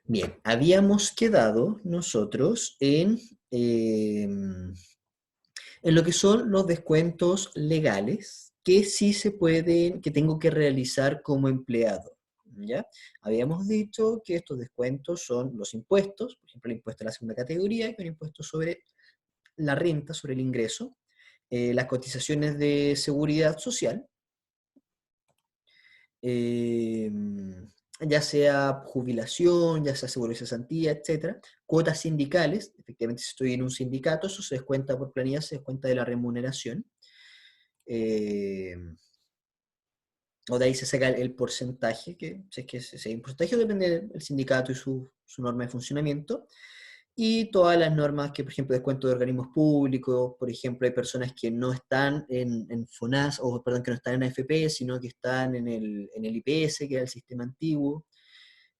Bien, habíamos quedado nosotros en lo que son los descuentos legales que sí se pueden, que tengo que realizar como empleado. ¿Ya? Habíamos dicho que estos descuentos son los impuestos, por ejemplo, el impuesto a la segunda categoría, que es un impuesto sobre la renta, sobre el ingreso, las cotizaciones de seguridad social, eh, ya sea jubilación, ya sea seguro de cesantía, etcétera, cuotas sindicales, efectivamente si estoy en un sindicato, eso se descuenta por planilla, se descuenta de la remuneración, eh, o de ahí se saca el porcentaje, que si es que si hay un porcentaje depende del sindicato y su norma de funcionamiento, y todas las normas que, por ejemplo, descuento de organismos públicos, por ejemplo, hay personas que no están en FONAS, o perdón, que no están en AFP, sino que están en el IPS, que es el sistema antiguo.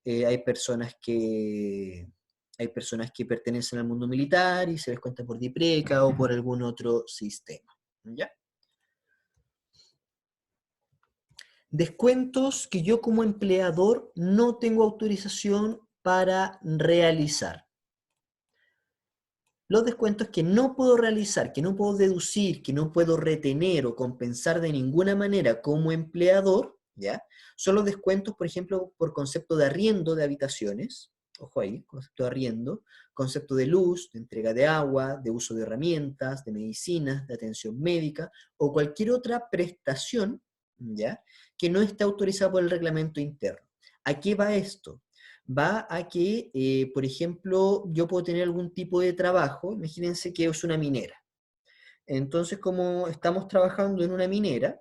Hay personas que pertenecen al mundo militar y se les cuenta por DIPRECA o por algún otro sistema. ¿Ya? Descuentos que yo como empleador no tengo autorización para realizar. Los descuentos que no puedo realizar, que no puedo deducir, que no puedo retener o compensar de ninguna manera como empleador, ¿ya? Son los descuentos, por ejemplo, por concepto de arriendo de habitaciones, ojo ahí, concepto de arriendo, concepto de luz, de entrega de agua, de uso de herramientas, de medicinas, de atención médica o cualquier otra prestación, ¿ya? Que no esté autorizada por el reglamento interno. ¿A qué va esto? Va a que, por ejemplo, yo puedo tener algún tipo de trabajo, imagínense que es una minera. Entonces, como estamos trabajando en una minera,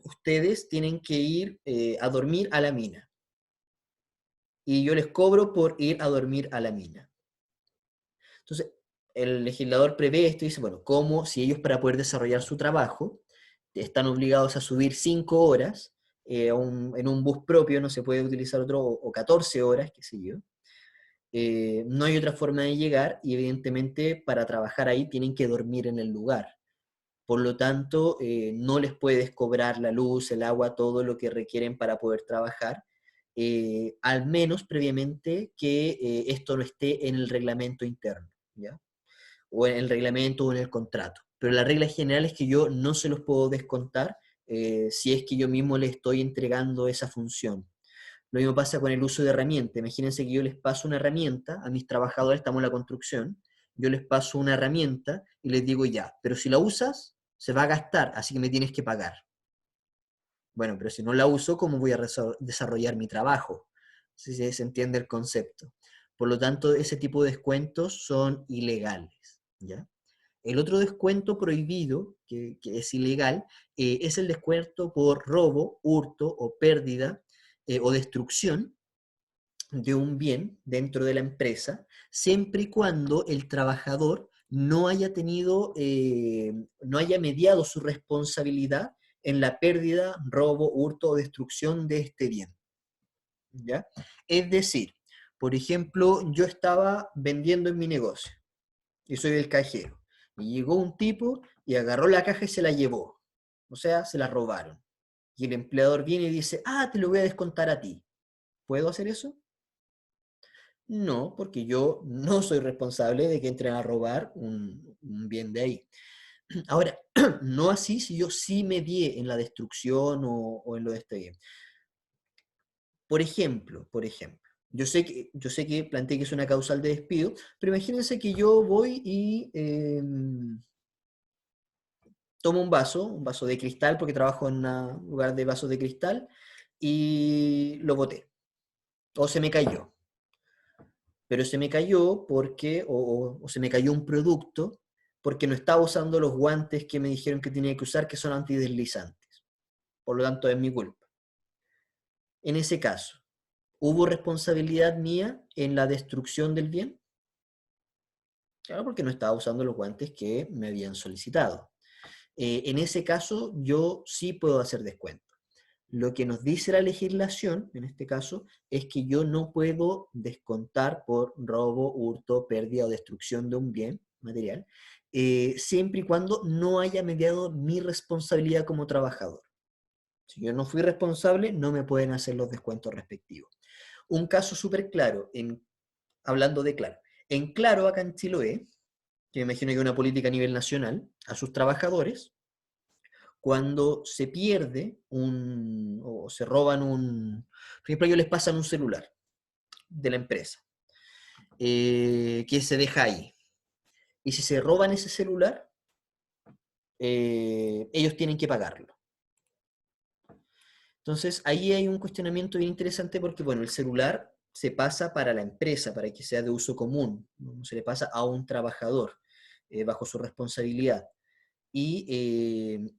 ustedes tienen que ir a dormir a la mina. Y yo les cobro por ir a dormir a la mina. Entonces, el legislador prevé esto y dice, bueno, ¿cómo si ellos para poder desarrollar su trabajo están obligados a subir 5 horas en un bus propio, no se puede utilizar otro, o 14 horas, qué sé yo? No hay otra forma de llegar y evidentemente para trabajar ahí tienen que dormir en el lugar. Por lo tanto, no les puedes cobrar la luz, el agua, todo lo que requieren para poder trabajar, al menos previamente que esto no esté en el reglamento interno, ¿ya? O en el reglamento o en el contrato. Pero la regla general es que yo no se los puedo descontar si es que yo mismo le estoy entregando esa función. Lo mismo pasa con el uso de herramientas. Imagínense que yo les paso una herramienta a mis trabajadores, estamos en la construcción, yo les paso una herramienta y les digo ya, pero si la usas, se va a gastar, así que me tienes que pagar. Bueno, pero si no la uso, ¿cómo voy a desarrollar mi trabajo? Si se entiende el concepto. Por lo tanto, ese tipo de descuentos son ilegales, ¿ya? El otro descuento prohibido, que es ilegal, es el descuento por robo, hurto o pérdida o destrucción de un bien dentro de la empresa, siempre y cuando el trabajador no haya tenido, no haya mediado su responsabilidad en la pérdida, robo, hurto o destrucción de este bien. ¿Ya? Es decir, por ejemplo, yo estaba vendiendo en mi negocio y soy el cajero. Y llegó un tipo y agarró la caja y se la llevó. O sea, se la robaron. Y el empleador viene y dice, ah, te lo voy a descontar a ti. ¿Puedo hacer eso? No, porque yo no soy responsable de que entren a robar un bien de ahí. Ahora, no así si yo sí medié en la destrucción o en lo de este bien. Por ejemplo, yo sé que planteé que es una causal de despido, pero imagínense que yo voy y tomo un vaso de cristal, porque trabajo en un lugar de vasos de cristal, y lo boté, o se me cayó. Pero se me cayó porque, o se me cayó un producto porque no estaba usando los guantes que me dijeron que tenía que usar, que son antideslizantes. Por lo tanto, es mi culpa. En ese caso, ¿hubo responsabilidad mía en la destrucción del bien? Claro, porque no estaba usando los guantes que me habían solicitado. En ese caso, yo sí puedo hacer descuento. Lo que nos dice la legislación, en este caso, es que yo no puedo descontar por robo, hurto, pérdida o destrucción de un bien material, siempre y cuando no haya mediado mi responsabilidad como trabajador. Si yo no fui responsable, no me pueden hacer los descuentos respectivos. Un caso súper claro, hablando de Claro. En Claro, acá en Chiloé, que me imagino que es una política a nivel nacional, a sus trabajadores, cuando se pierde o se roban por ejemplo, ellos les pasan un celular de la empresa, que se deja ahí. Y si se roban ese celular, ellos tienen que pagarlo. Entonces, ahí hay un cuestionamiento bien interesante porque, bueno, el celular se pasa para la empresa, para que sea de uso común, no se le pasa a un trabajador bajo su responsabilidad. Y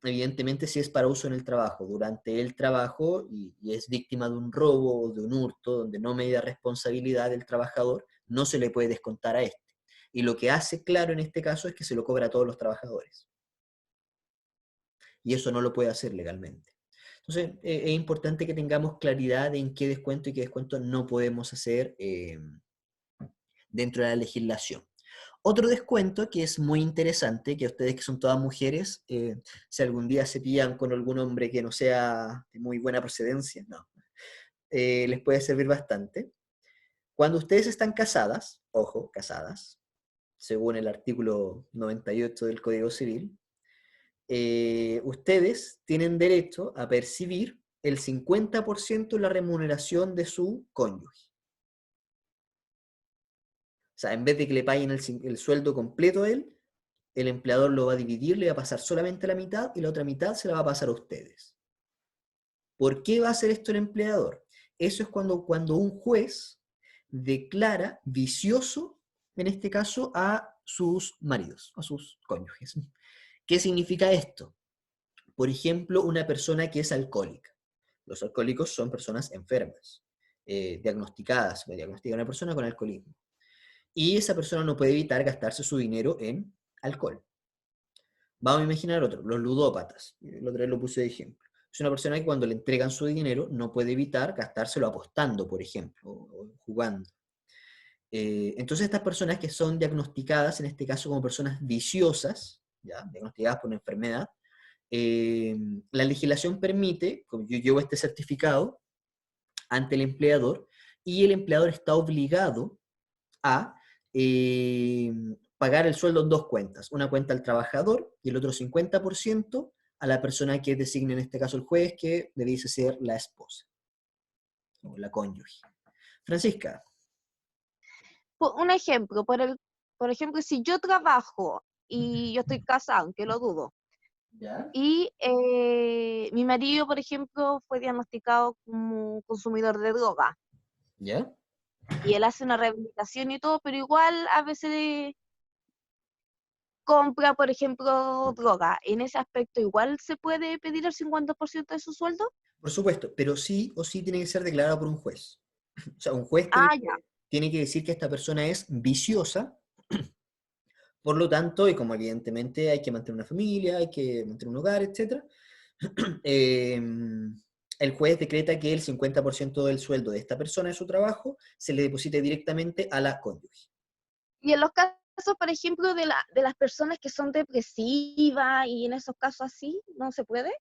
evidentemente si es para uso en el trabajo, durante el trabajo y es víctima de un robo o de un hurto, donde no medida responsabilidad del trabajador, no se le puede descontar a este. Y lo que hace Claro en este caso es que se lo cobra a todos los trabajadores. Y eso no lo puede hacer legalmente. Entonces, es importante que tengamos claridad en qué descuento y qué descuento no podemos hacer dentro de la legislación. Otro descuento que es muy interesante, que ustedes que son todas mujeres, si algún día se pillan con algún hombre que no sea de muy buena procedencia, no, les puede servir bastante. Cuando ustedes están casadas, ojo, casadas, según el artículo 98 del Código Civil, ustedes tienen derecho a percibir el 50% de la remuneración de su cónyuge. O sea, en vez de que le paguen el sueldo completo a él, el empleador lo va a dividir, le va a pasar solamente la mitad y la otra mitad se la va a pasar a ustedes. ¿Por qué va a hacer esto el empleador? Eso es cuando un juez declara vicioso, en este caso, a sus maridos, a sus cónyuges. ¿Qué significa esto? Por ejemplo, una persona que es alcohólica. Los alcohólicos son personas enfermas, diagnosticadas, me diagnostica una persona con alcoholismo. Y esa persona no puede evitar gastarse su dinero en alcohol. Vamos a imaginar otro, los ludópatas. El otro día lo puse de ejemplo. Es una persona que cuando le entregan su dinero no puede evitar gastárselo apostando, por ejemplo, o jugando. Entonces estas personas que son diagnosticadas, en este caso como personas viciosas, ¿ya? Diagnosticadas por una enfermedad, la legislación permite, como yo llevo este certificado ante el empleador, y el empleador está obligado a pagar el sueldo en dos cuentas, una cuenta al trabajador y el otro 50% a la persona que designe, en este caso el juez, que debiese ser la esposa o la cónyuge. Francisca. Un ejemplo, por ejemplo, si yo trabajo y yo estoy casada, aunque lo dudo, ¿Ya? y mi marido, por ejemplo, fue diagnosticado como consumidor de droga, ¿Ya? y él hace una rehabilitación y todo, pero igual a veces compra, por ejemplo, droga. En ese aspecto, igual se puede pedir el 50% de su sueldo. Por supuesto, pero sí o sí tiene que ser declarado por un juez. O sea, un juez Ah, ya, tiene que decir que esta persona es viciosa. Por lo tanto, y como evidentemente hay que mantener una familia, hay que mantener un hogar, etc., eh, el juez decreta que el 50% del sueldo de esta persona de su trabajo se le deposite directamente a la cónyuge. y en los casos, por ejemplo, de las personas que son depresivas y en esos casos así, ¿no se puede?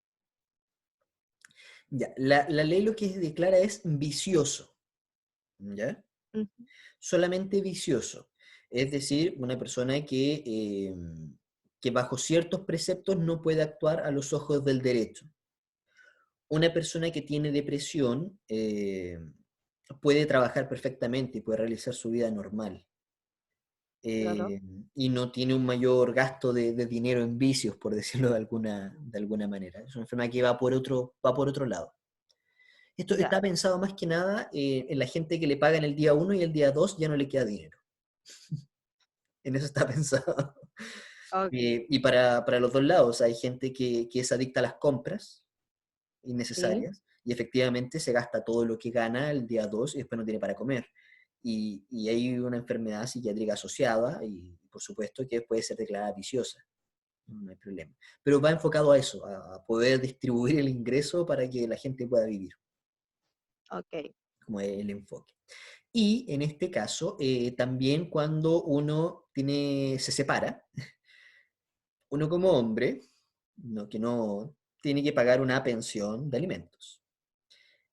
Ya, la ley lo que declara es vicioso, ¿ya? Ujú. Solamente vicioso. Es decir, una persona que bajo ciertos preceptos no puede actuar a los ojos del derecho. Una persona que tiene depresión puede trabajar perfectamente y puede realizar su vida normal. Claro. eh, y no tiene un mayor gasto de dinero en vicios, por decirlo de alguna manera. Es una enfermedad que va por otro lado. Esto Ya, está pensado más que nada en la gente que le pagan el día 1 y el día 2 ya no le queda dinero. En eso está pensado. ok, Y para los dos lados, hay gente que es adicta a las compras sí, innecesarias y efectivamente se gasta todo lo que gana el día 2 y después no tiene para comer. Y hay una enfermedad psiquiátrica asociada y por supuesto que puede ser declarada viciosa, no hay problema. Pero va enfocado a eso, a poder distribuir el ingreso para que la gente pueda vivir, ok. como es el enfoque. Y en este caso, también cuando uno se separa, uno como hombre, que no tiene que pagar una pensión de alimentos.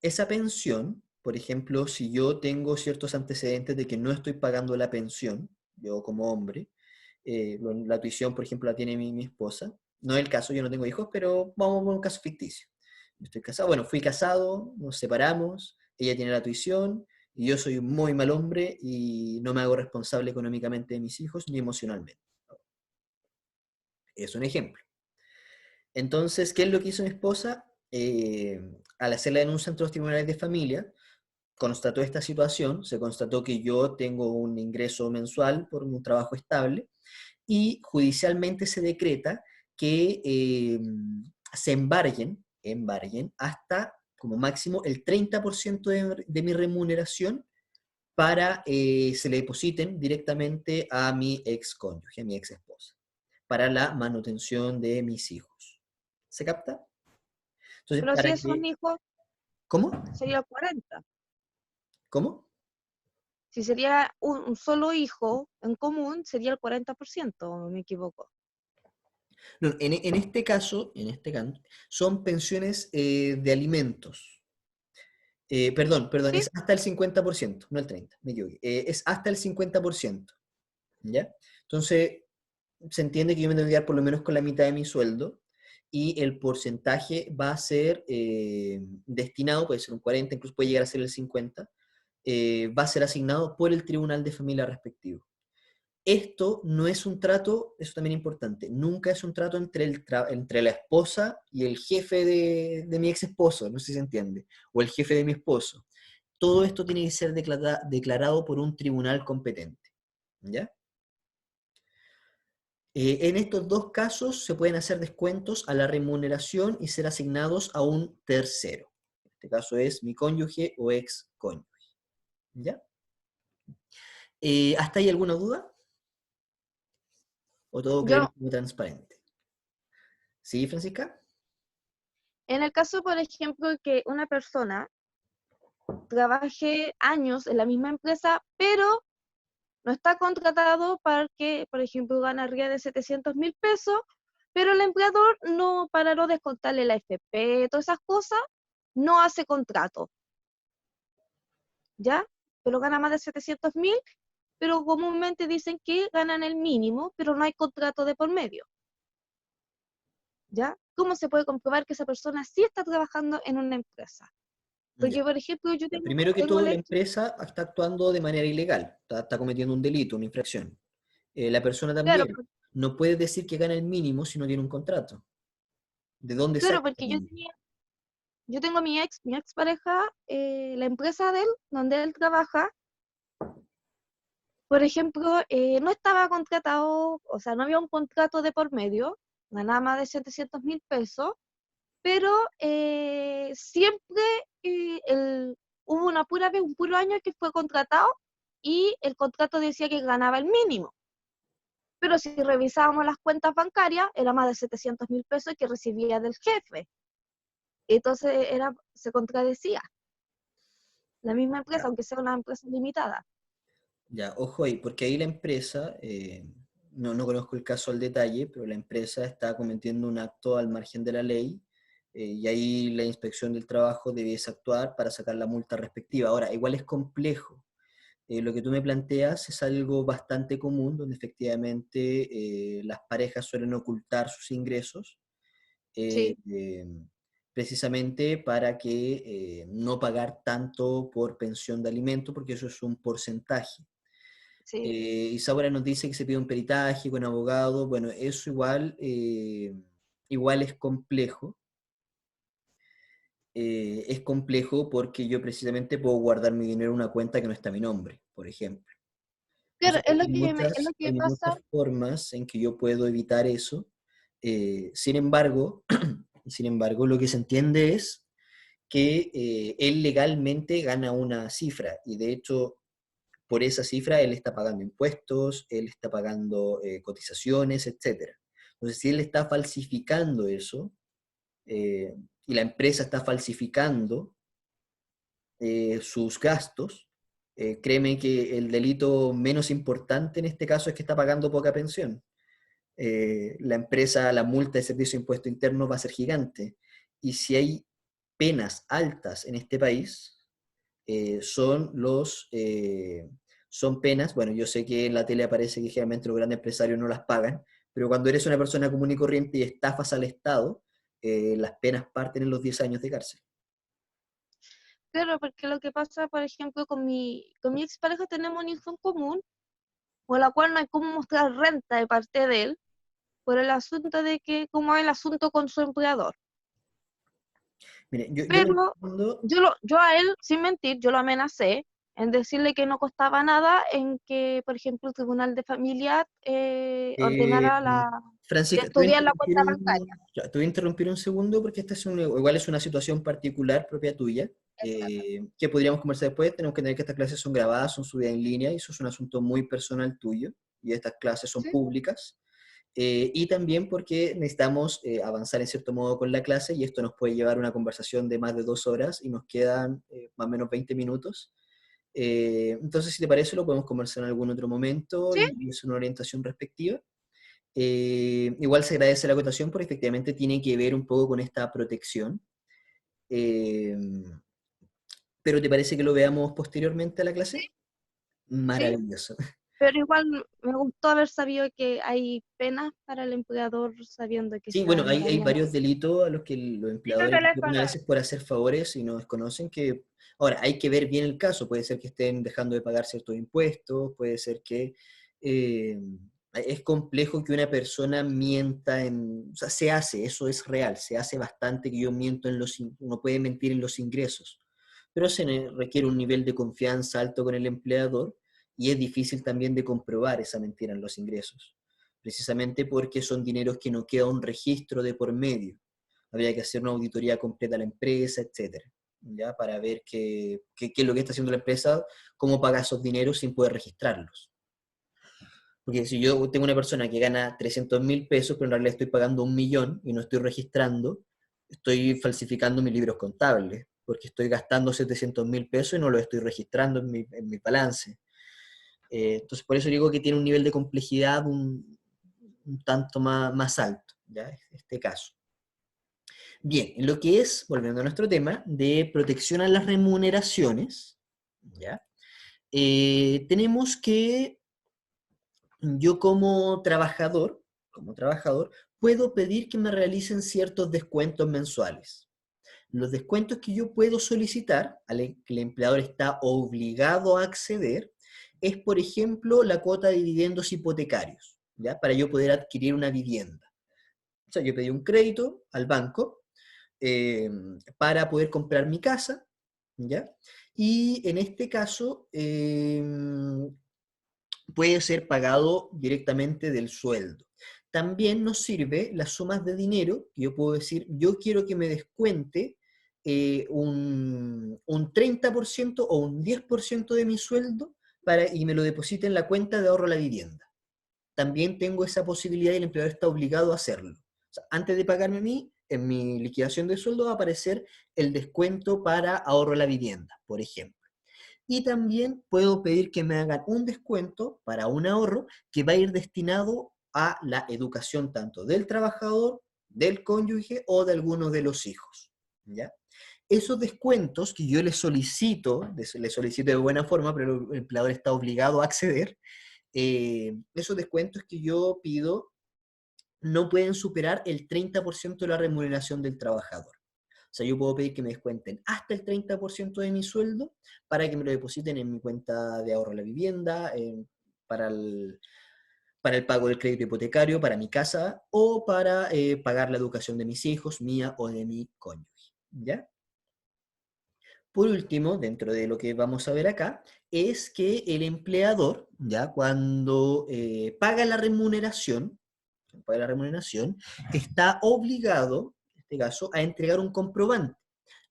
Esa pensión, por ejemplo, si yo tengo ciertos antecedentes de que no estoy pagando la pensión, yo como hombre, la tuición, por ejemplo, la tiene mi esposa. No es el caso, yo no tengo hijos, pero vamos a un caso ficticio. Yo estoy casado, bueno, fui casado, nos separamos, ella tiene la tuición, y yo soy un muy mal hombre y no me hago responsable económicamente de mis hijos ni emocionalmente. Es un ejemplo. Entonces, ¿qué es lo que hizo mi esposa? Al hacer la denuncia ante los tribunales de familia, constató esta situación, se constató que yo tengo un ingreso mensual por un trabajo estable y judicialmente se decreta que se embarguen hasta como máximo el 30% de mi remuneración para se le depositen directamente a mi ex cónyuge, a mi ex esposa, para la manutención de mis hijos. ¿Se capta? Entonces, Pero si para es un que... hijo, ¿Cómo? sería el 40. ¿Cómo? Si sería un solo hijo en común, sería el 40%, ¿o me equivoco? No, en este caso, son pensiones de alimentos. Perdón, ¿Sí? es hasta el 50%, no el 30%, me equivoqué. Es hasta el 50%, ¿ya? Entonces, se entiende que yo me tengo que quedar por lo menos con la mitad de mi sueldo y el porcentaje va a ser destinado, puede ser un 40, incluso puede llegar a ser el 50, va a ser asignado por el tribunal de familia respectivo. Esto no es un trato, eso también es importante, nunca es un trato entre la esposa y el jefe de mi ex esposo, no sé si se entiende, o el jefe de mi esposo. Todo esto tiene que ser declarado por un tribunal competente, ¿ya? En estos dos casos se pueden hacer descuentos a la remuneración y ser asignados a un tercero. En este caso es mi cónyuge o ex cónyuge, ¿ya? ¿Hasta ahí alguna duda? ¿O todo quedó Yo, muy transparente? ¿Sí, Francisca? en el caso, por ejemplo, que una persona trabaje años en la misma empresa, pero no está contratado para que, por ejemplo, gana arriba de 700.000 pesos, pero el empleador no, para no descontarle la FP, todas esas cosas, no hace contrato, ¿ya? Pero gana más de 700.000, pero comúnmente dicen que ganan el mínimo, pero no hay contrato de por medio, ¿ya? ¿Cómo se puede comprobar que esa persona sí está trabajando en una empresa? Ya. Porque, por ejemplo, yo tengo, Primero que tengo todo, el la hecho, empresa está actuando de manera ilegal, está cometiendo un delito, una infracción. La persona claro, también no puede decir que gana el mínimo si no tiene un contrato. ¿De dónde claro, saca el porque mínimo? yo tengo mi ex pareja, la empresa de él, donde él trabaja, por ejemplo, no estaba contratado, o sea, no había un contrato de por medio, ganaba más de 700.000 pesos, pero siempre hubo una pura vez, un puro año que fue contratado y el contrato decía que ganaba el mínimo. Pero si revisábamos las cuentas bancarias, era más de 700.000 pesos que recibía del jefe. Entonces se contradecía la misma empresa, Ya, aunque sea una empresa limitada. ya, ojo ahí, porque ahí la empresa, no conozco el caso al detalle, pero la empresa está cometiendo un acto al margen de la ley, y ahí la inspección del trabajo debiese actuar para sacar la multa respectiva. Ahora, igual es complejo. Lo que tú me planteas es algo bastante común, donde efectivamente las parejas suelen ocultar sus ingresos, eh, Sí, eh, precisamente para que no pagar tanto por pensión de alimento, porque eso es un porcentaje. sí. Isaura nos dice que se pide un peritaje con abogado, bueno, eso igual, igual es complejo porque yo precisamente puedo guardar mi dinero en una cuenta que no está a mi nombre, por ejemplo. Claro, Entonces, es lo que hay pasa. muchas formas en que yo puedo evitar eso. Sin embargo, sin embargo, lo que se entiende es que él legalmente gana una cifra y de hecho por esa cifra él está pagando impuestos, él está pagando cotizaciones, etcétera. Entonces, si él está falsificando eso eh, y la empresa está falsificando sus gastos, créeme que el delito menos importante en este caso es que está pagando poca pensión. La empresa, la multa de servicio de impuesto interno va a ser gigante. Y si hay penas altas en este país, son penas. Bueno, yo sé que en la tele aparece que generalmente los grandes empresarios no las pagan, pero cuando eres una persona común y corriente y estafas al Estado, las penas parten en los 10 años de cárcel. Claro, porque lo que pasa, por ejemplo, con mi expareja tenemos un hijo en común, por la cual no hay cómo mostrar renta de parte de él, por el asunto de que, como es el asunto con su empleador. Mire, yo en el Pero fondo, yo a él, sin mentir, yo lo amenacé en decirle que no costaba nada en que, por ejemplo, el Tribunal de Familia eh, ordenara de Francisca, estudiar la cuenta bancaria. ya, te voy a interrumpir un segundo porque esta igual es una situación particular propia tuya, Exacto. que podríamos conversar después. Tenemos que entender que estas clases son grabadas, son subidas en línea y eso es un asunto muy personal tuyo y estas clases son Sí, públicas. Y también porque necesitamos avanzar en cierto modo con la clase y esto nos puede llevar a una conversación de más de 2 horas y nos quedan más o menos 20 minutos. Entonces, si te parece, lo podemos conversar en algún otro momento sí, y es una orientación respectiva. Igual se agradece la acotación porque efectivamente tiene que ver un poco con esta protección. Eh, pero ¿te parece que lo veamos posteriormente a la sí, clase? sí. Maravilloso. Pero igual me gustó haber sabido que hay penas para el empleador sabiendo que Sí, está bueno, hay demoraría. varios delitos a los que los Sí, tu empleadores recurren a teléfono. veces por hacer favores y no desconocen que... Ahora, hay que ver bien el caso. Puede ser que estén dejando de pagar ciertos impuestos, puede ser que... eh, es complejo que una persona mienta en... O sea, se hace, eso es real, se hace bastante que yo miento en uno puede mentir en los ingresos, pero requiere un nivel de confianza alto con el empleador y es difícil también de comprobar esa mentira en los ingresos precisamente porque son dineros que no queda un registro de por medio. Habría que hacer una auditoría completa a la empresa, etcétera, ¿ya? Para ver qué es lo que está haciendo la empresa, cómo paga esos dineros sin poder registrarlos. Porque si yo tengo una persona que gana 300.000 pesos, pero en realidad estoy pagando 1.000.000 y no estoy registrando, estoy falsificando mis libros contables, porque estoy gastando 700.000 pesos y no los estoy registrando en mi balance. Entonces, por eso digo que tiene un nivel de complejidad un tanto más alto, ¿ya? Este caso. Bien, en lo que es, volviendo a nuestro tema, de protección a las remuneraciones, ¿ya? Tenemos que yo como trabajador, puedo pedir que me realicen ciertos descuentos mensuales. Los descuentos que yo puedo solicitar, que el empleador está obligado a acceder, es, por ejemplo, la cuota de dividendos hipotecarios, ¿ya? Para yo poder adquirir una vivienda. O sea, yo pedí un crédito al banco eh, para poder comprar mi casa, ¿ya? Y en este caso puede ser pagado directamente del sueldo. También nos sirve las sumas de dinero, que yo puedo decir, yo quiero que me descuente un 30% o un 10% de mi sueldo y me lo deposite en la cuenta de ahorro a la vivienda. También tengo esa posibilidad y el empleador está obligado a hacerlo. O sea, antes de pagarme a mí, en mi liquidación de sueldo va a aparecer el descuento para ahorro a la vivienda, por ejemplo. Y también puedo pedir que me hagan un descuento para un ahorro que va a ir destinado a la educación tanto del trabajador, del cónyuge o de alguno de los hijos. ¿Ya? Esos descuentos que yo les solicito de buena forma, pero el empleador está obligado a acceder, esos descuentos que yo pido no pueden superar el 30% de la remuneración del trabajador. O sea, yo puedo pedir que me descuenten hasta el 30% de mi sueldo para que me lo depositen en mi cuenta de ahorro a la vivienda, para el pago del crédito hipotecario, para mi casa o para pagar la educación de mis hijos, mía o de mi cónyuge. ¿Ya? Por último, dentro de lo que vamos a ver acá, es que el empleador, ya cuando paga la remuneración, está obligado, en este caso, a entregar un comprobante.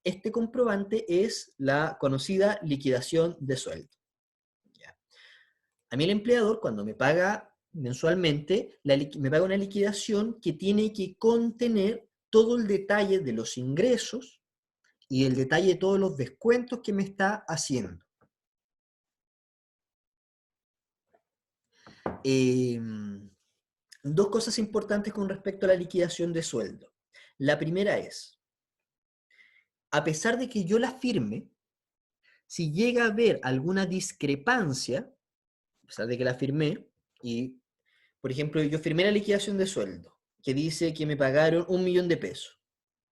Este comprobante es la conocida liquidación de sueldo. ¿Ya? A mí el empleador, cuando me paga mensualmente, me paga una liquidación que tiene que contener todo el detalle de los ingresos y el detalle de todos los descuentos que me está haciendo. Eh, Dos cosas importantes con respecto a la liquidación de sueldo. La primera es, a pesar de que yo la firme, Si llega a haber alguna discrepancia, a pesar de que la firmé, y, por ejemplo, yo firmé la liquidación de sueldo, que dice que me pagaron 1.000.000 de pesos.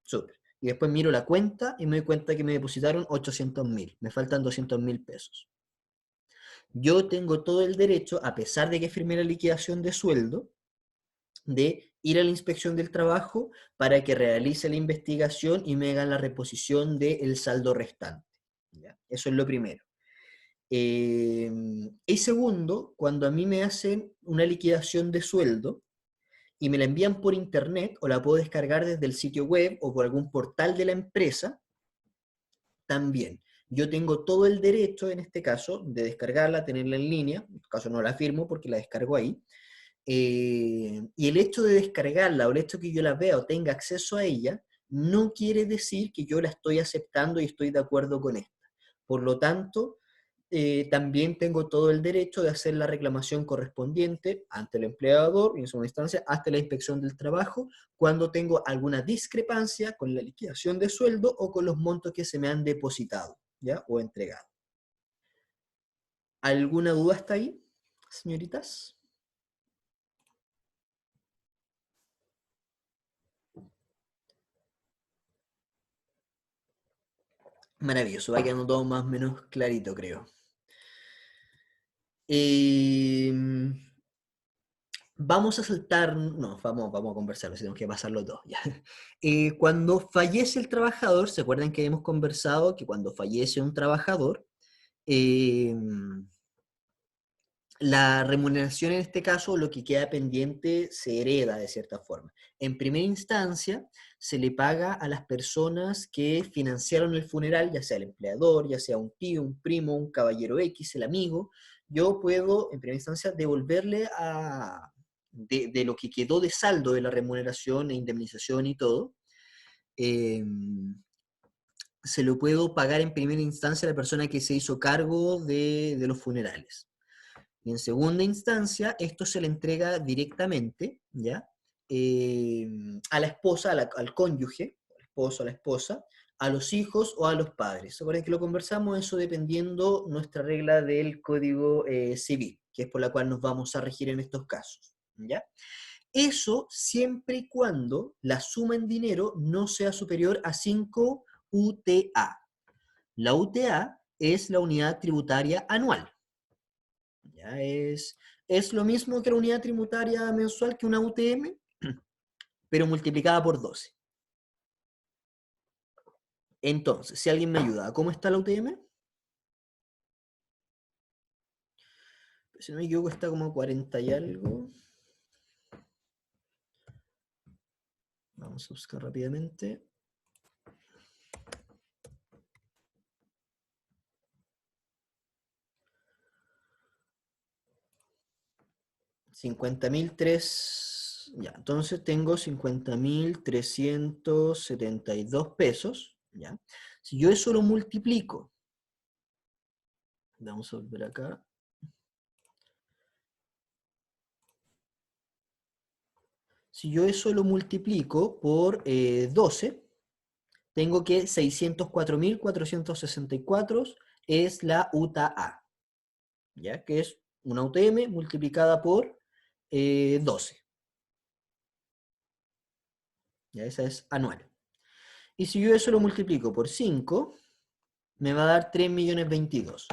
Súper. Y después miro la cuenta y me doy cuenta que me depositaron 800.000. Me faltan 200.000 pesos. Yo tengo todo el derecho, a pesar de que firmé la liquidación de sueldo, de ir a la inspección del trabajo para que realice la investigación y me hagan la reposición del saldo restante. ¿Ya? Eso es lo primero. Y segundo, cuando a mí me hacen una liquidación de sueldo y me la envían por internet o la puedo descargar desde el sitio web o por algún portal de la empresa, también. Yo tengo todo el derecho, en este caso, de descargarla, tenerla en línea, en este caso no la firmo porque la descargo ahí, y el hecho de descargarla o el hecho de que yo la vea o tenga acceso a ella, no quiere decir que yo la estoy aceptando y estoy de acuerdo con esta. Por lo tanto, también tengo todo el derecho de hacer la reclamación correspondiente ante el empleador y en segunda instancia hasta la inspección del trabajo cuando tengo alguna discrepancia con la liquidación de sueldo o con los montos que se me han depositado, ¿ya? O entregado. ¿Alguna duda hasta ahí, señoritas? Maravilloso, va quedando todo más o menos clarito, creo. Vamos a saltar, no, vamos a conversarlo, si tenemos que pasarlo todo. Ya. Cuando fallece el trabajador, ¿se acuerdan que hemos conversado que cuando fallece un trabajador, eh, la remuneración en este caso, lo que queda pendiente, se hereda de cierta forma? En primera instancia, se le paga a las personas que financiaron el funeral, ya sea el empleador, ya sea un tío, un primo, un caballero X, el amigo. Yo puedo, en primera instancia, devolverle de lo que quedó de saldo de la remuneración e indemnización y todo, eh, se lo puedo pagar en primera instancia a la persona que se hizo cargo de los funerales. Y en segunda instancia, esto se le entrega directamente, ¿ya? A la esposa, al cónyuge, al esposo, a la esposa, a los hijos o a los padres. ¿Se acuerdan que lo conversamos? Eso dependiendo nuestra regla del Código Civil, que es por la cual nos vamos a regir en estos casos, ¿ya? Eso siempre y cuando la suma en dinero no sea superior a 5 UTA. La UTA es la unidad tributaria anual. Ya es lo mismo que la unidad tributaria mensual que una UTM, pero multiplicada por 12. Entonces, si alguien me ayuda, ¿cómo está la UTM? Si no me equivoco, está como 40 y algo. Vamos a buscar rápidamente. 50.003, ya, entonces tengo 50.372 pesos, ya. Si yo eso lo multiplico, vamos a volver acá. Si yo eso lo multiplico por 12, tengo que 604.464 es la UTA, ¿ya? Que es una UTM multiplicada por 12. ¿Ya? Esa es anual. Y si yo eso lo multiplico por 5, me va a dar 3.022.000.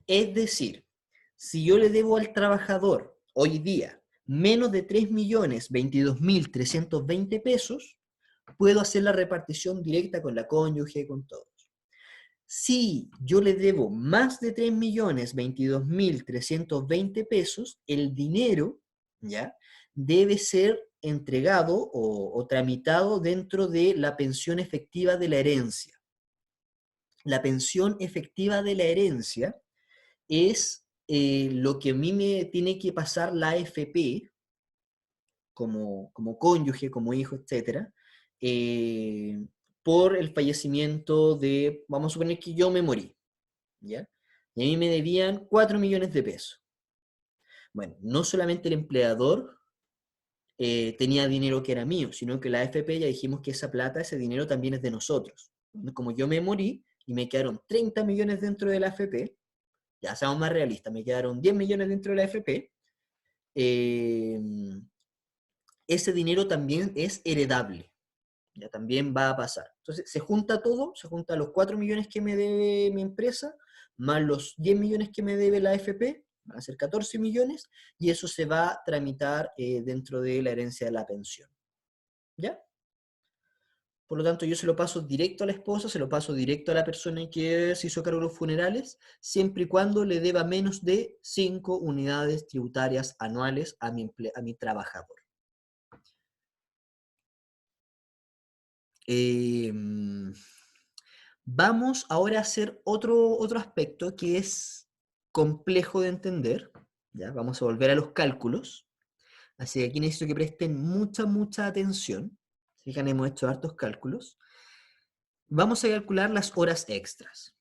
Es decir, si yo le debo al trabajador hoy día menos de 3.022.320 pesos, puedo hacer la repartición directa con la cónyuge, con todos. Si yo le debo más de 3.022.320 pesos, el dinero, ¿ya?, debe ser entregado o tramitado dentro de la pensión efectiva de la herencia. La pensión efectiva de la herencia es lo que a mí me tiene que pasar la AFP, como cónyuge, como hijo, etc., por el fallecimiento de, vamos a suponer que yo me morí, ¿ya? Y a mí me debían 4 millones de pesos. Bueno, no solamente el empleador tenía dinero que era mío, sino que la AFP ya dijimos que esa plata, ese dinero también es de nosotros. Como yo me morí, y me quedaron 30 millones dentro de la AFP, ya seamos más realistas, me quedaron 10 millones dentro de la AFP, ese dinero también es heredable, ya también va a pasar. Entonces se junta todo, se junta los 4 millones que me debe mi empresa, más los 10 millones que me debe la AFP, van a ser 14 millones, y eso se va a tramitar dentro de la herencia de la pensión. ¿Ya? Por lo tanto, yo se lo paso directo a la esposa, se lo paso directo a la persona que se hizo cargo de los funerales, siempre y cuando le deba menos de 5 unidades tributarias anuales a mi trabajador. Vamos ahora a hacer otro aspecto que es complejo de entender. ¿Ya? Vamos a volver a los cálculos. Así que aquí necesito que presten mucha atención. Fijan, hemos hecho hartos cálculos. Vamos a calcular las horas extras.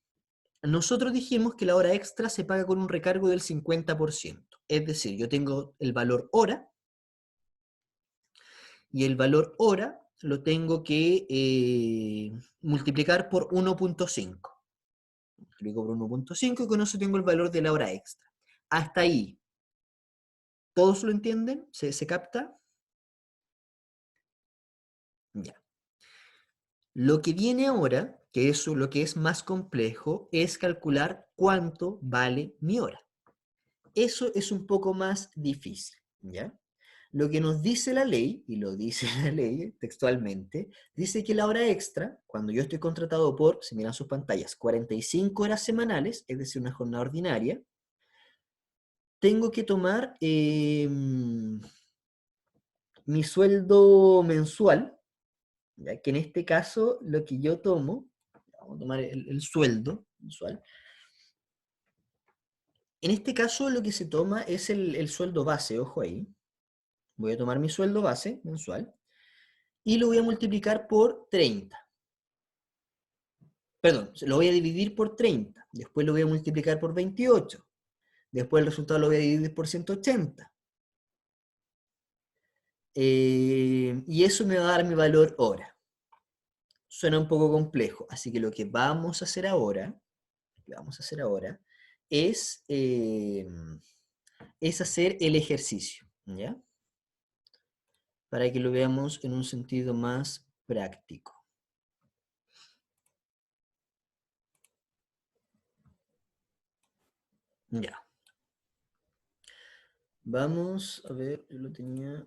Nosotros dijimos que la hora extra se paga con un recargo del 50%. Es decir, yo tengo el valor hora, y el valor hora lo tengo que multiplicar por 1.5. Multiplico por 1.5 y con eso tengo el valor de la hora extra. Hasta ahí, ¿todos lo entienden? ¿Se capta? Ya. Lo que viene ahora, que es lo que es más complejo, es calcular cuánto vale mi hora. Eso es un poco más difícil, ¿ya? Lo que nos dice la ley, y lo dice la ley textualmente, dice que la hora extra, cuando yo estoy contratado por, si miran sus pantallas, 45 horas semanales, es decir, una jornada ordinaria, tengo que tomar mi sueldo mensual, ¿ya? Que en este caso lo que yo tomo, vamos a tomar el sueldo mensual, en este caso lo que se toma es el sueldo base, ojo ahí, voy a tomar mi sueldo base mensual, y lo voy a multiplicar por 30. Perdón, lo voy a dividir por 30, después lo voy a multiplicar por 28, después el resultado lo voy a dividir por 180. Y eso me va a dar mi valor hora. Suena un poco complejo, así que lo que vamos a hacer ahora, es hacer el ejercicio, ¿ya? Para que lo veamos en un sentido más práctico. Ya. Vamos a ver, yo lo tenía...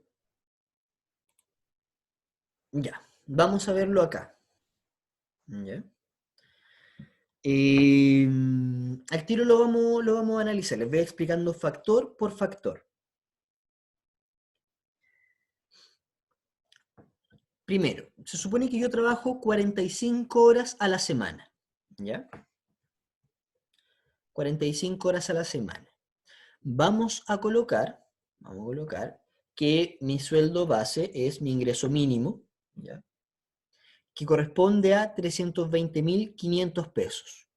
Ya, vamos a verlo acá. ¿Ya? Al tiro lo vamos a analizar, les voy explicando factor por factor. Primero, se supone que yo trabajo 45 horas a la semana, ¿ya? 45 horas a la semana. Vamos a colocar que mi sueldo base es mi ingreso mínimo, ¿ya? Que corresponde a 320.500 pesos.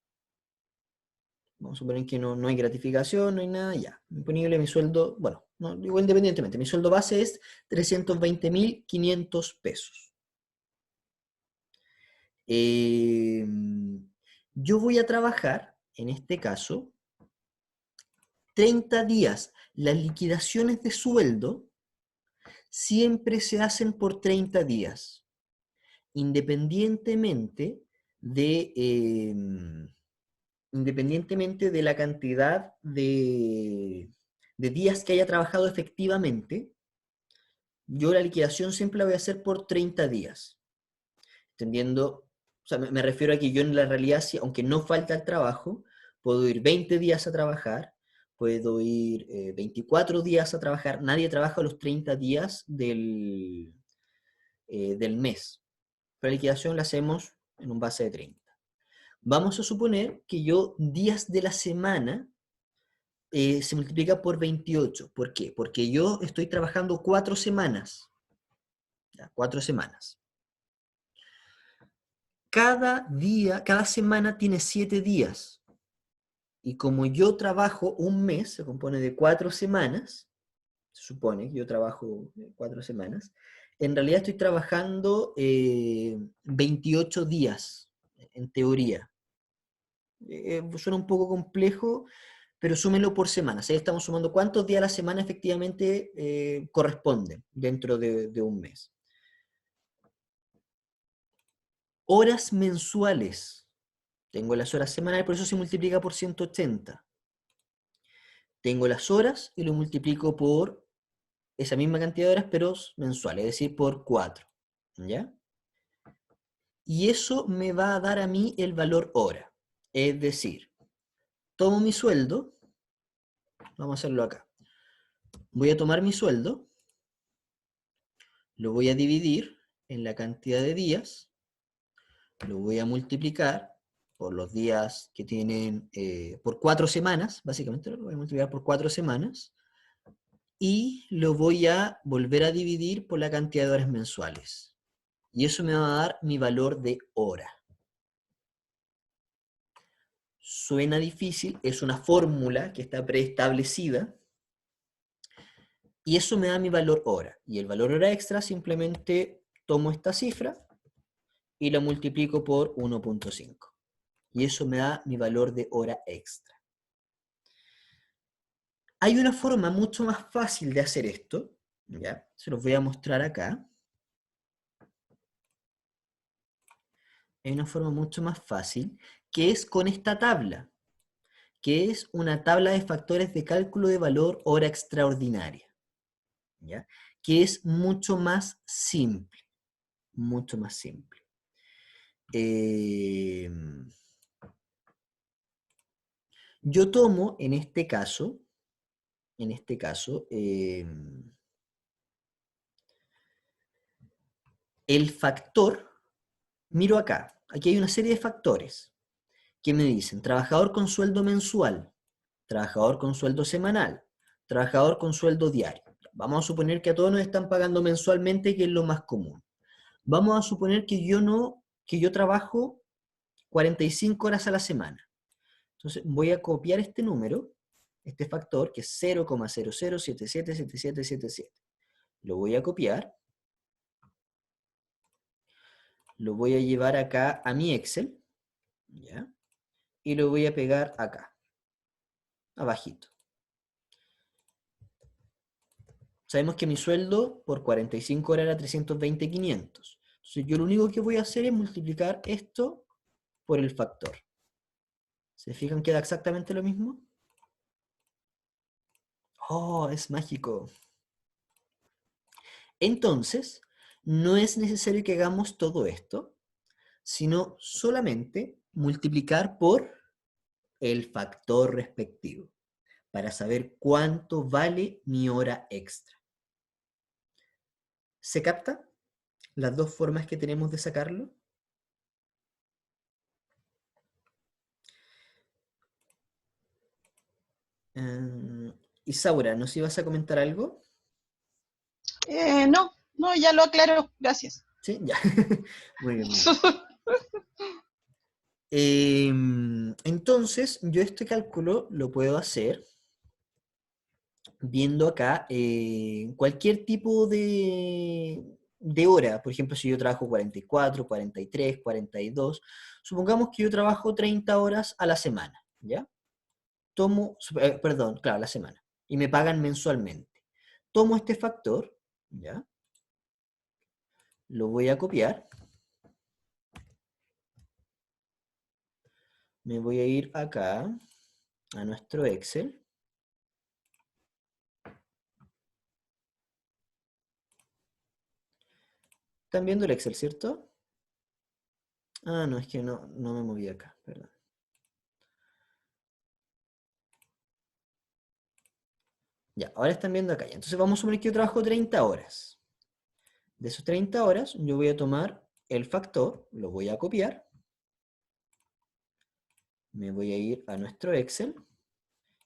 Vamos a suponer que no hay gratificación, no hay nada, ya. Disponible mi sueldo, bueno, no, digo independientemente, mi sueldo base es 320.500 pesos. Yo voy a trabajar, en este caso, 30 días. Las liquidaciones de sueldo siempre se hacen por 30 días, independientemente de la cantidad de días que haya trabajado efectivamente. Yo la liquidación siempre la voy a hacer por 30 días. Entendiendo, o sea, me refiero a que yo en la realidad, aunque no falta el trabajo, puedo ir 20 días a trabajar, puedo ir 24 días a trabajar, nadie trabaja los 30 días del mes. Pero la liquidación la hacemos en un base de 30. Vamos a suponer que yo días de la semana se multiplica por 28. ¿Por qué? Porque yo estoy trabajando 4 semanas. ¿Ya? 4 semanas. Cada semana tiene 7 días. Y como yo trabajo un mes, se compone de 4 semanas, se supone que yo trabajo 4 semanas, en realidad estoy trabajando 28 días, en teoría. Suena un poco complejo, pero súmelo por semana. Ahí estamos sumando cuántos días a la semana efectivamente corresponden dentro de un mes. Horas mensuales. Tengo las horas semanales, por eso se multiplica por 180. Tengo las horas y lo multiplico por esa misma cantidad de horas, pero mensuales, es decir, por 4. ¿Ya? Y eso me va a dar a mí el valor hora. Es decir, tomo mi sueldo, vamos a hacerlo acá. Voy a tomar mi sueldo, lo voy a dividir en la cantidad de días, lo voy a multiplicar por los días que tienen, por 4 semanas, básicamente lo voy a multiplicar por 4 semanas, y lo voy a volver a dividir por la cantidad de horas mensuales. Y eso me va a dar mi valor de hora. Suena difícil, es una fórmula que está preestablecida, y eso me da mi valor hora. Y el valor hora extra simplemente tomo esta cifra y la multiplico por 1.5. Y eso me da mi valor de hora extra. Hay una forma mucho más fácil de hacer esto, ¿ya? Se los voy a mostrar acá. Hay una forma mucho más fácil, que es con esta tabla, que es una tabla de factores de cálculo de valor hora extraordinaria, ¿ya? Que es mucho más simple, mucho más simple. Yo tomo, en este caso, el factor, miro acá, aquí hay una serie de factores que me dicen trabajador con sueldo mensual, trabajador con sueldo semanal, trabajador con sueldo diario. Vamos a suponer que a todos nos están pagando mensualmente, que es lo más común. Vamos a suponer que yo trabajo 45 horas a la semana. Entonces voy a copiar este número, este factor, que es 0,00777777. Lo voy a copiar, lo voy a llevar acá a mi Excel, ¿ya? Y lo voy a pegar acá, abajito. Sabemos que mi sueldo por 45 horas era 320.500. Entonces yo lo único que voy a hacer es multiplicar esto por el factor. ¿Se fijan que da exactamente lo mismo? ¡Oh, es mágico! Entonces, no es necesario que hagamos todo esto, sino solamente multiplicar por el factor respectivo, para saber cuánto vale mi hora extra. ¿Se capta las dos formas que tenemos de sacarlo? Isaura, ¿nos ibas a comentar algo? No, ya lo aclaro, gracias. Sí, ya. Muy bien, muy bien. Entonces, yo este cálculo lo puedo hacer viendo acá cualquier tipo de hora. Por ejemplo, si yo trabajo 44, 43, 42, supongamos que yo trabajo 30 horas a la semana, ¿ya? Perdón, claro, a la semana, y me pagan mensualmente. Tomo este factor, ¿ya? Lo voy a copiar. Me voy a ir acá, a nuestro Excel. ¿Están viendo el Excel, cierto? Ah, no, es que no me moví acá, perdón. Ya, ahora están viendo acá. Entonces vamos a suponer que yo trabajo 30 horas. De esos 30 horas, yo voy a tomar el factor, lo voy a copiar. Me voy a ir a nuestro Excel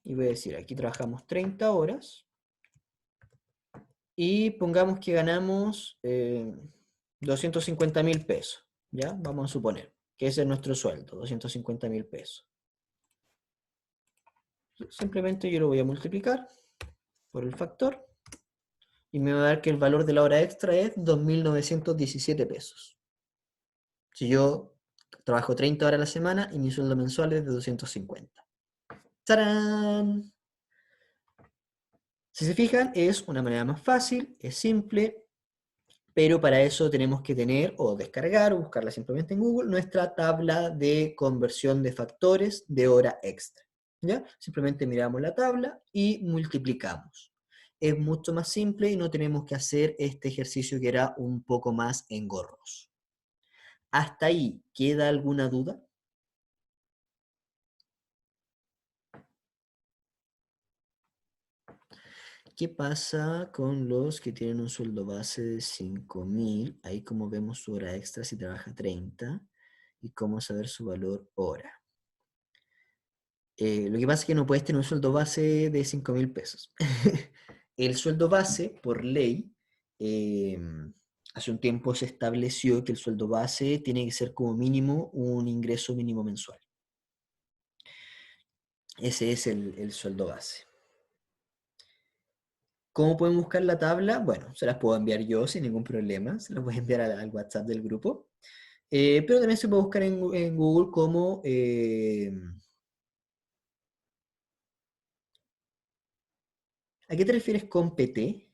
y voy a decir, aquí trabajamos 30 horas. Y pongamos que ganamos 250.000 pesos. ¿Ya? Vamos a suponer que ese es nuestro sueldo, 250.000 pesos. Simplemente yo lo voy a multiplicar por el factor y me va a dar que el valor de la hora extra es 2.917 pesos. Si yo trabajo 30 horas a la semana y mi sueldo mensual es de 250. ¡Tarán! Si se fijan, es una manera más fácil, es simple, pero para eso tenemos que tener o descargar o buscarla simplemente en Google nuestra tabla de conversión de factores de hora extra. ¿Ya? Simplemente miramos la tabla y multiplicamos. Es mucho más simple y no tenemos que hacer este ejercicio que era un poco más engorroso. ¿Hasta ahí queda alguna duda? ¿Qué pasa con los que tienen un sueldo base de 5.000? Ahí como vemos su hora extra si trabaja 30 y cómo saber su valor hora. Lo que pasa es que no puedes tener un sueldo base de 5.000 pesos. El sueldo base, por ley, hace un tiempo se estableció que el sueldo base tiene que ser como mínimo un ingreso mínimo mensual. Ese es el sueldo base. ¿Cómo pueden buscar la tabla? Bueno, se las puedo enviar yo sin ningún problema. Se las voy a enviar al WhatsApp del grupo. Pero también se puede buscar en Google como... ¿a qué te refieres con PT?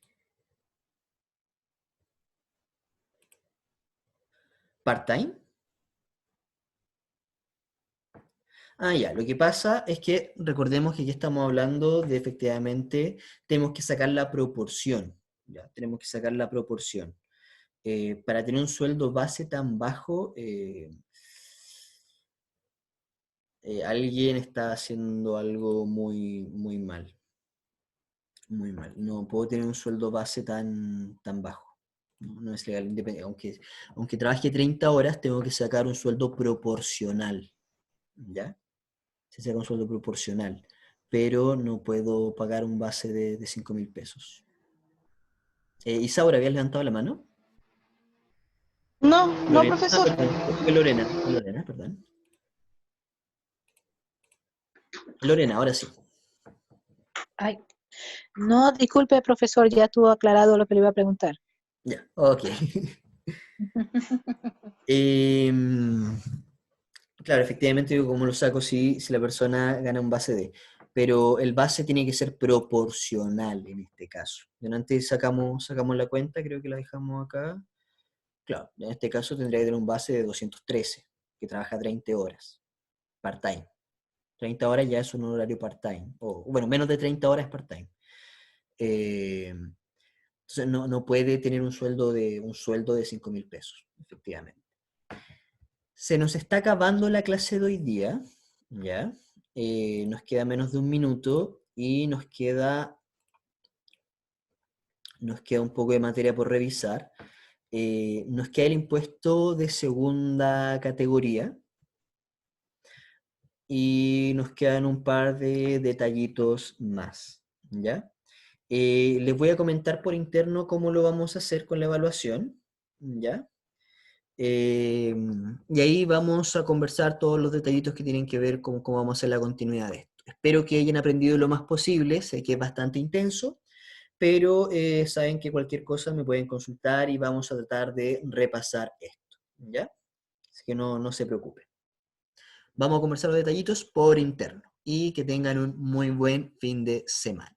¿Part-time? Ah, ya, lo que pasa es que recordemos que aquí estamos hablando de efectivamente, tenemos que sacar la proporción, ¿ya? Tenemos que sacar la proporción. Para tener un sueldo base tan bajo, alguien está haciendo algo muy, muy mal. Muy mal. No puedo tener un sueldo base tan bajo. No es legal, aunque trabaje 30 horas, tengo que sacar un sueldo proporcional, ¿ya? Se saca un sueldo proporcional, pero no puedo pagar un base de 5.000 pesos. Isaura, ¿habías levantado la mano? No, no, Lorena. Ah, profesor. perdón, fue Lorena. Fue Lorena, perdón. Lorena, ahora sí. Ay, no, disculpe, profesor, ya estuvo aclarado lo que le iba a preguntar. Ya, ok. Claro, efectivamente, digo, ¿cómo lo saco si la persona gana un base de? Pero el base tiene que ser proporcional en este caso. Antes sacamos la cuenta, creo que la dejamos acá. Claro, en este caso tendría que tener un base de 213, que trabaja 30 horas, part-time. 30 horas ya es un horario part-time, o bueno, menos de 30 horas part-time. Entonces no puede tener un sueldo de 5.000 pesos, efectivamente. Se nos está acabando la clase de hoy día, ¿ya? Nos queda menos de un minuto y nos queda un poco de materia por revisar. Nos queda el impuesto de segunda categoría y nos quedan un par de detallitos más, ¿ya? Les voy a comentar por interno cómo lo vamos a hacer con la evaluación, ¿ya? Y ahí vamos a conversar todos los detallitos que tienen que ver con cómo vamos a hacer la continuidad de esto. Espero que hayan aprendido lo más posible, sé que es bastante intenso, pero saben que cualquier cosa me pueden consultar y vamos a tratar de repasar esto, ¿ya? Así que no se preocupen. Vamos a conversar los detallitos por interno y que tengan un muy buen fin de semana.